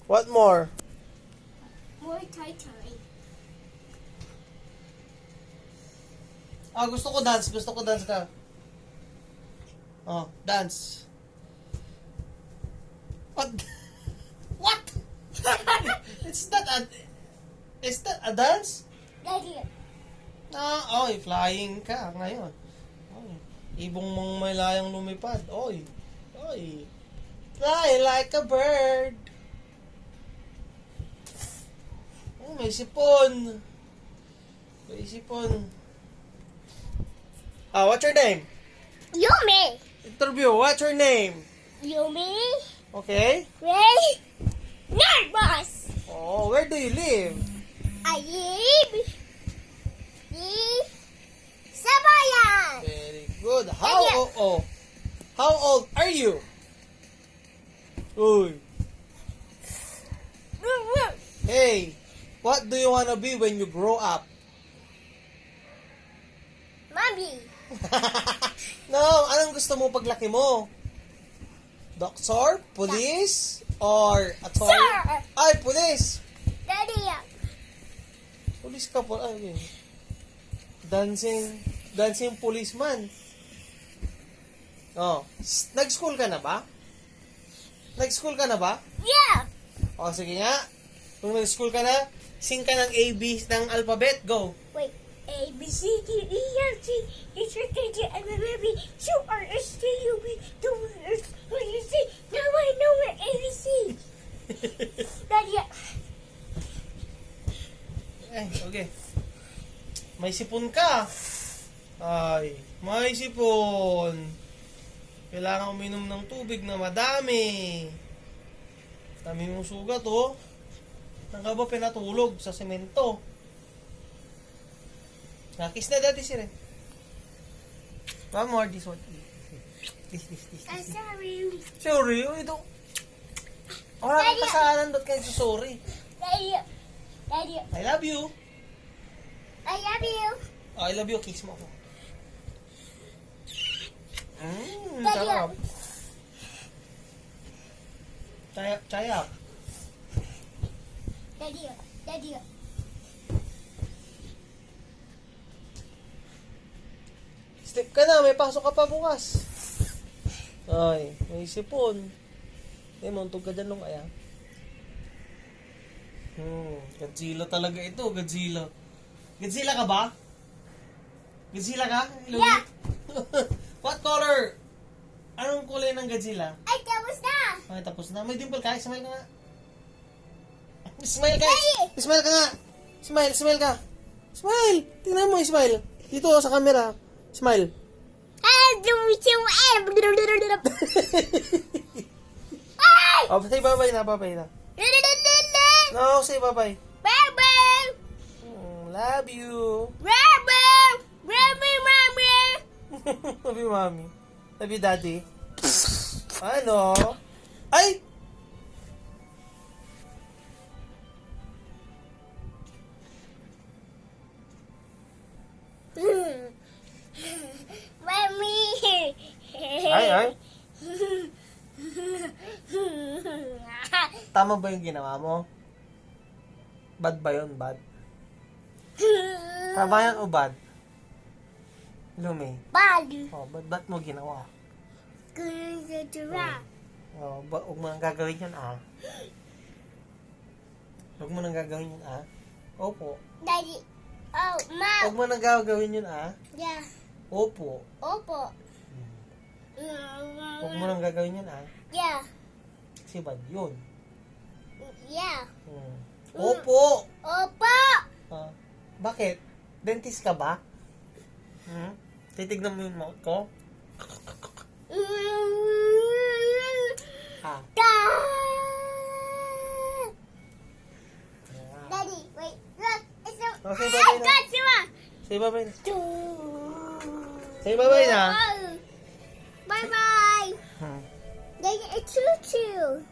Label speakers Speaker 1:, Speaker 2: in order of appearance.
Speaker 1: What more?
Speaker 2: More tie-tie.
Speaker 1: Gusto ko dance. Gusto ko dance ka. Oh, dance. What? What? It's not a... Is that a dance?
Speaker 2: Daddy.
Speaker 1: Oy, flying ka ngayon. Oy, ibong mong may layang lumipad. Oy, oy. Fly like a bird. Oh, may sipon. May sipon. What's your name?
Speaker 2: Yumi.
Speaker 1: Interview, what's your name?
Speaker 2: Yumi.
Speaker 1: Okay.
Speaker 2: Ray. Nervous.
Speaker 1: Oh, where do you live?
Speaker 2: I live in Sabayan.
Speaker 1: Very good. How old are you? Uy. Hey, what do you wanna be when you grow up?
Speaker 2: Mommy.
Speaker 1: No, anong gusto mo paglaki mo? Doctor, police, or attorney?
Speaker 2: Sir.
Speaker 1: Ay, police.
Speaker 2: Daddy.
Speaker 1: Police ka po. Ay, dancing policeman. Oh, nag-school ka na ba? Nag-school ka na ba?
Speaker 2: Yeah.
Speaker 1: O, sige nga. Kung nag-school ka na, sing ka ng A, B, ng alphabet. Go.
Speaker 2: Wait. A, B, C, D, E, F, G, H, I, K, J, L, M, N, P, Q, R, S, T, U, V, W, X, Y, Z. Now I know my ABC. Daddy.
Speaker 1: Okay. May sipon ka. Ay, may sipon. Kailangan uminom ng tubig na madami. Dami mong sugat, oh. Saan ka ba pinatulog? Sa semento. Nakis na dati siya rin. One more, this one. This.
Speaker 2: I'm sorry.
Speaker 1: Sorry, oh, ito. Wala kang kasalanan doon kayo sorry.
Speaker 2: Daddy. Daddy.
Speaker 1: I love you.
Speaker 2: I love you.
Speaker 1: I love you. Kiss mo ako.
Speaker 2: Daddy.
Speaker 1: Sarap. Chayap.
Speaker 2: Daddy. Daddy.
Speaker 1: Sleep ka na, may pasok ka pa bukas. Ay, may sipon. Mauntog ka dyan nung kaya. Godzilla talaga ito, Godzilla. Godzilla ka ba? Godzilla ka? Hello?
Speaker 2: Yeah.
Speaker 1: What color? Anong kulay ng Godzilla?
Speaker 2: Ay, tapos na.
Speaker 1: Ay, tapos na. May dimple ka? Smile ka nga. Smile ka!
Speaker 2: Daddy!
Speaker 1: Smile ka nga! Smile ka! Smile! Tingnan mo, smile. Dito sa camera. Smile. Say bye-bye na, bye-bye na. No, say bye-bye.
Speaker 2: Bye-bye.
Speaker 1: Love you.
Speaker 2: Bye-bye. Bye-bye, mommy.
Speaker 1: Love you, mommy. Love you, daddy. Ano? Ay!
Speaker 2: Mommy.
Speaker 1: Ay. Tama ba yung ginawa mo? Bad ba yun? Bad? Tama yan o bad? Lumi.
Speaker 2: Bad.
Speaker 1: Oh, ba't mo ginawa?
Speaker 2: Giraffe.
Speaker 1: Oh, huwag mo nang gagawin yun, ah. Huwag mo nang gagawin yun, ah. Opo.
Speaker 2: Daddy. Oh, Ma.
Speaker 1: Huwag mo nang gagawin yun, ah.
Speaker 2: Yeah.
Speaker 1: Opo.
Speaker 2: Opo.
Speaker 1: Huwag mo nang gagawin yun, ah.
Speaker 2: Yeah.
Speaker 1: Kasi bad yun.
Speaker 2: Yeah.
Speaker 1: Opo.
Speaker 2: Opo.
Speaker 1: Ah, bakit? Dentist ka ba? Titignan mo yung mouth ko? Ah.
Speaker 2: Daddy, wait. Look. It's a...
Speaker 1: Oh, say bye-bye na.
Speaker 2: Godzilla.
Speaker 1: Say bye-bye na. Say bye-bye na.
Speaker 2: Bye-bye. Daddy, it's choo-choo.